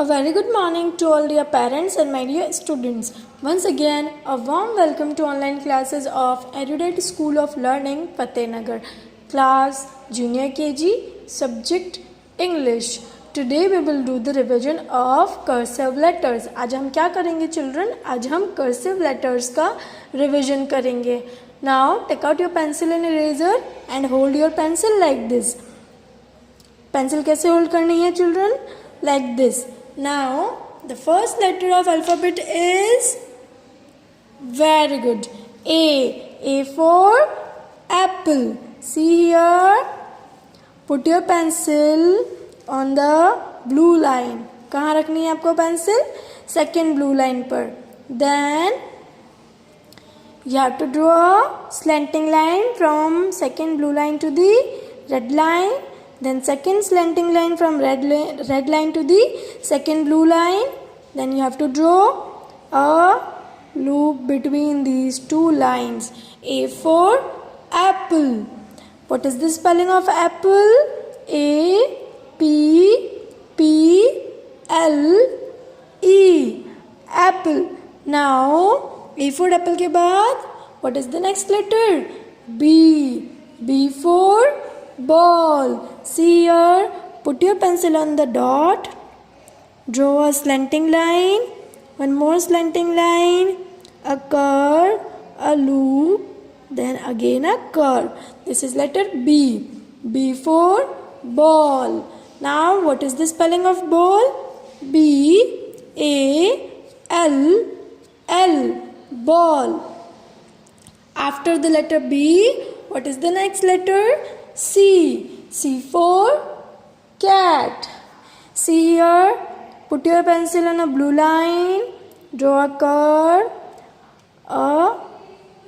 A very good morning to all dear parents and my dear students. Once again, a warm welcome to online classes of Erudite School of Learning, Fatehnagar. Class Junior KG, Subject English. Today we will do the revision of cursive letters. आज हम क्या करेंगे children? आज हम cursive letters का revision करेंगे. Now take out your pencil and eraser and hold your pencil like this. Pencil कैसे hold करनी है children? Like this. Now the first letter of alphabet is very good. A for apple. See here. Put your pencil on the blue line. कहाँ रखनी है आपको pencil? Second blue line पर. Then you have to draw a slanting line from second blue line to the red line. Then second slanting line from red line to the second blue line. Then you have to draw a loop between these two lines. A for apple. What is the spelling of apple? A P P L E. Apple. Now A for apple के बाद what is the next letter? B. B for ball. See here, put your pencil on the dot, draw a slanting line, one more slanting line, a curve, a loop, then again a curve. This is letter B. B for ball. Now what is the spelling of ball? B A L L. Ball. After the letter B, what is the next letter? C. C for cat. See here, put your pencil on a blue line, draw a curve, a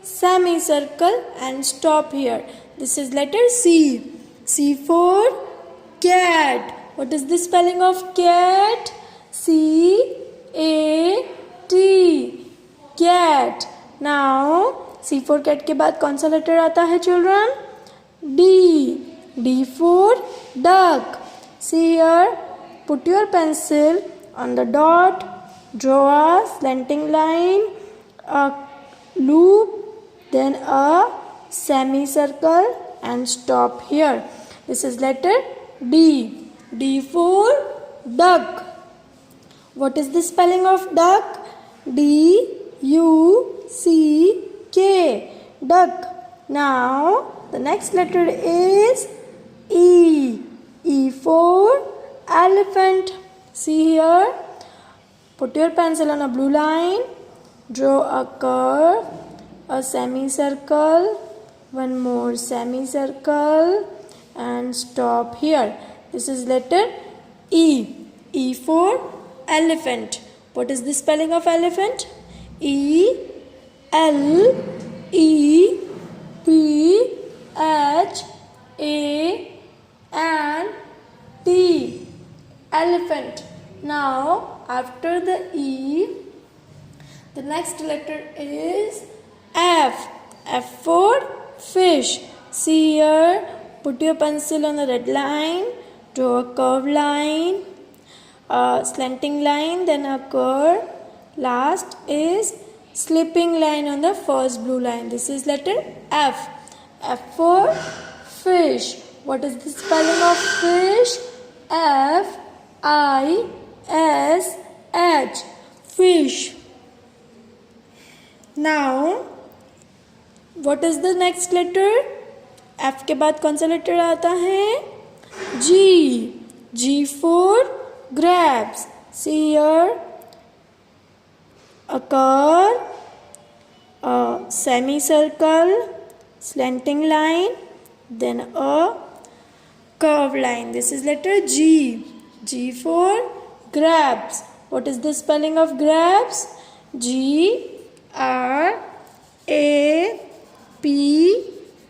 semicircle and stop here. This is letter C. C for cat. What is the spelling of cat? C A T. Cat. Now C for cat के बाद कौन सा letter आता है children? D. D for duck. See here, put your pencil on the dot, draw a slanting line, a loop, then a semicircle and stop here. This is letter D. D for duck. What is the spelling of duck? D U C K. Duck. Now the next letter is E. E for elephant. See here. Put your pencil on a blue line. Draw a curve, a semicircle, one more semicircle and stop here. This is letter E. E for elephant. What is the spelling of elephant? E L E P H A N T. Elephant. Now after the E, the next letter is F. F for fish. See here, put your pencil on the red line, draw a curved line, a slanting line, then a curve. Last is slipping line on the first blue line. This is letter F. F for fish. What is the spelling of fish? F I S H. Fish. Now what is the next letter? F के बाद कौन सा letter आता है? G. G for grapes. See here, a curve, a semicircle, slanting line, then a curved line. This is letter G. G for grapes. What is the spelling of grapes? G R A P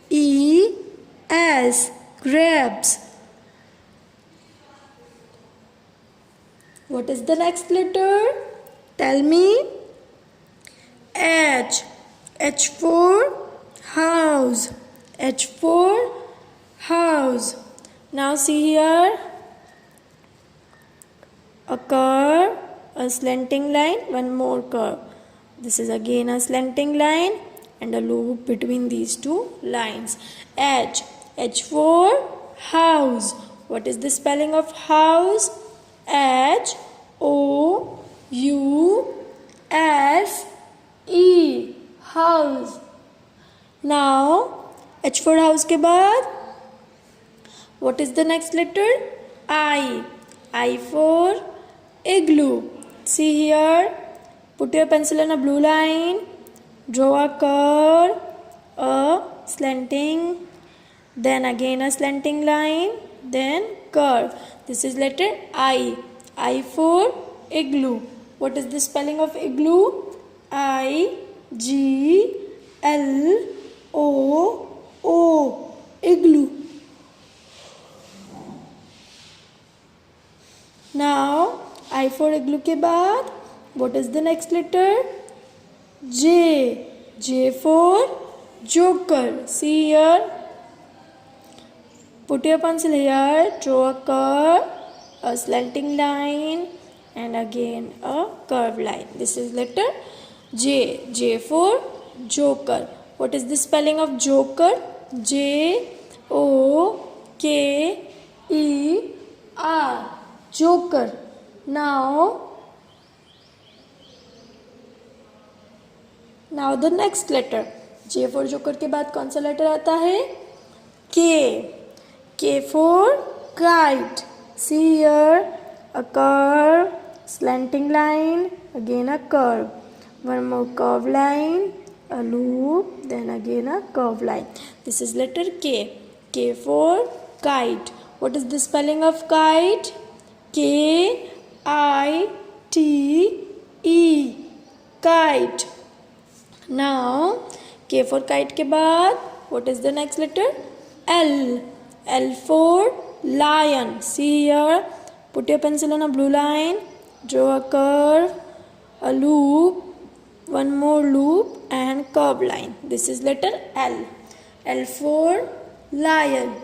E S. Grapes. What is the next letter? Tell me. H. H for house. H for house. Now see here, a curve, a slanting line, one more curve. This is again a slanting line and a loop between these two lines. H. H for house. What is the spelling of house? H O U S E. House. Now H for house के बाद what is the next letter? I. I for igloo. See here. Put your pencil on a blue line. Draw a curve, a slanting, then again a slanting line, then curve. This is letter I. I for igloo. What is the spelling of igloo? I G L O O. Igloo. Now I for igloo के बाद what is the next letter? J. J for joker. See here. Put your pencil here. Draw a curve, a slanting line, and again a curved line. This is letter J. J for joker. What is the spelling of joker? J O K E R. Joker. Now the next letter. J for joker के बाद कौन सा letter आता है? K. K for kite. See here, a curve, slanting line, again a curve. One more curve line, a loop, then again a curve line. This is letter K. K for kite. What is the spelling of kite? K I T E. Kite. Now K for kite के बाद what is the next letter? L. L for lion. See here. Put your pencil on a blue line. Draw a curve, a loop, one more loop, and curve line. This is letter L. L for lion.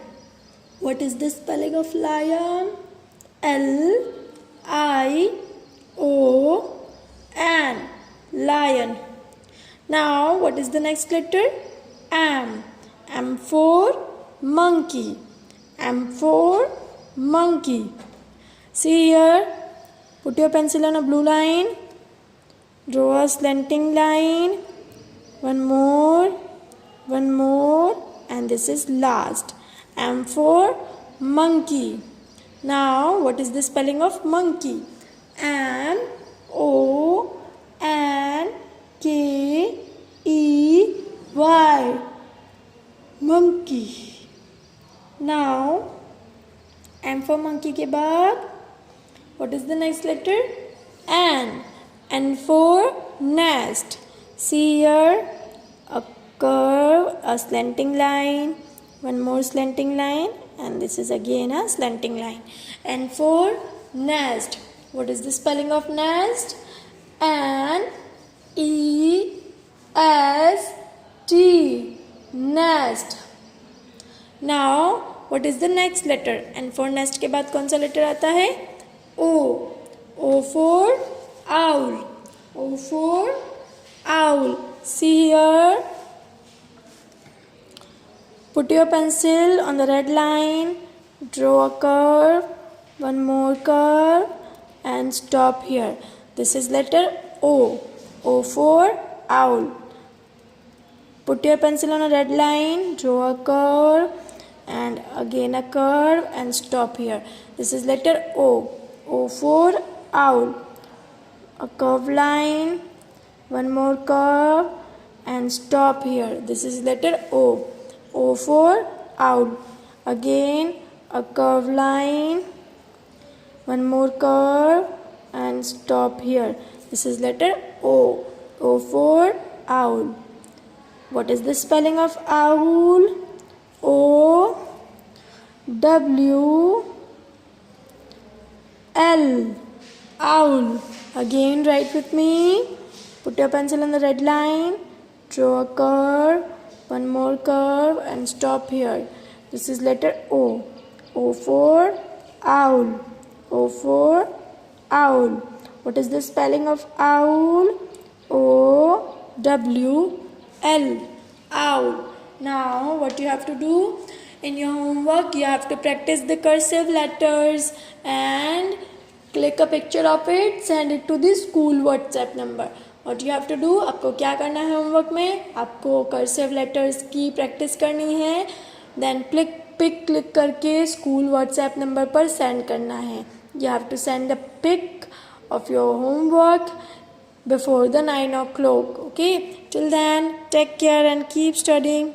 What is the spelling of lion? L I O N. Lion. Now what is the next letter? M. M for monkey. M for monkey. See here. Put your pencil on a blue line. Draw a slanting line. One more, and this is last. M for monkey. Now what is the spelling of monkey? M O N K E Y. Monkey. Now M for monkey के बाद what is the next letter? N. N for nest. See here, a curve, a slanting line, one more slanting line, and this is again a slanting line. N for nest. What is the spelling of nest? N E S T. Nest. Now what is the next letter? N for nest के बाद कौन सा letter आता है? O. O for owl. O for owl. See here. Put your pencil on the red line. Draw a curve. One more curve. And stop here. This is letter O. O for owl. Put your pencil on a red line. Draw a curve. And again a curve. And stop here. This is letter O. O for owl. A curved line, one more curve, and stop here. This is letter O. O for owl. Again a curved line, one more curve, and stop here. This is letter O. O for owl. What is the spelling of owl? O W L. Owl. Again write with me. Put your pencil on the red line. Draw a curve. One more curve and stop here. This is letter O. O for owl. O for owl. owl. What is the spelling of owl? O-W-L. Owl. Now what you have to do in your homework, you have to practice the cursive letters and click a picture of it, send it to the school WhatsApp number. What you have to do, आपको क्या करना है homework में, आपको cursive letters की practice करनी है, then pic click करके स्कूल व्हाट्सएप नंबर पर सेंड करना है. You have to send the pic of your homework before the 9 o'clock. Okay, till then take care and keep studying.